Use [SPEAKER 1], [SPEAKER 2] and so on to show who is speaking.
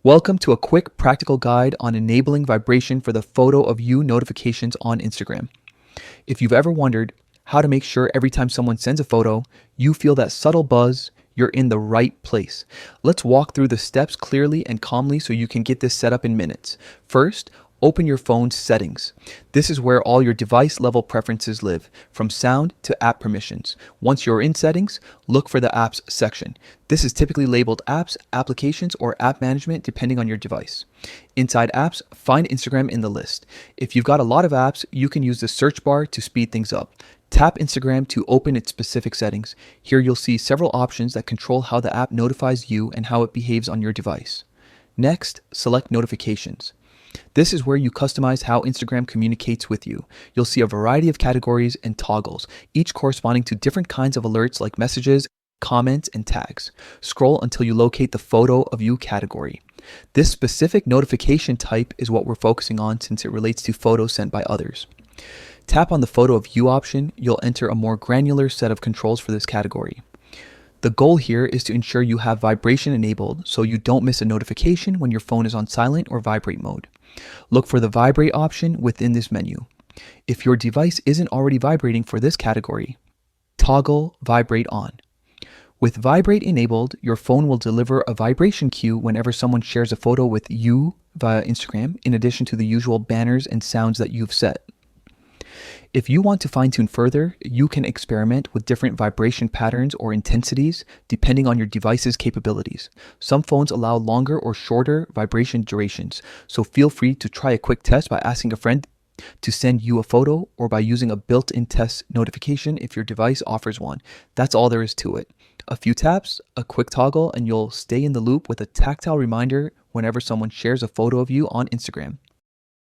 [SPEAKER 1] Welcome to a quick practical guide on enabling vibration for the photo of you notifications on Instagram. If you've ever wondered how to make sure every time someone sends a photo, you feel that subtle buzz, you're in the right place. Let's walk through the steps clearly and calmly so you can get this set up in minutes. First, open your phone's settings. This is where all your device level preferences live, from sound to app permissions. Once you're in settings, look for the apps section. This is typically labeled apps, applications, or app management depending on your device. Inside apps, find Instagram in the list. If you've got a lot of apps, you can use the search bar to speed things up. Tap Instagram to open its specific settings. Here you'll see several options that control how the app notifies you and how it behaves on your device. Next, select notifications. This is where you customize how Instagram communicates with you. You'll see a variety of categories and toggles, each corresponding to different kinds of alerts like messages, comments, and tags. Scroll until you locate the photo of you category. This specific notification type is what we're focusing on since it relates to photos sent by others. Tap on the photo of you option. You'll enter a more granular set of controls for this category. The goal here is to ensure you have vibration enabled so you don't miss a notification when your phone is on silent or vibrate mode. Look for the Vibrate option within this menu. If your device isn't already vibrating for this category, toggle Vibrate on. With Vibrate enabled, your phone will deliver a vibration cue whenever someone shares a photo with you via Instagram, in addition to the usual banners and sounds that you've set. If you want to fine-tune further, you can experiment with different vibration patterns or intensities depending on your device's capabilities. Some phones allow longer or shorter vibration durations, so feel free to try a quick test by asking a friend to send you a photo or by using a built-in test notification if your device offers one. That's all there is to it. A few taps, a quick toggle, and you'll stay in the loop with a tactile reminder whenever someone shares a photo of you on Instagram.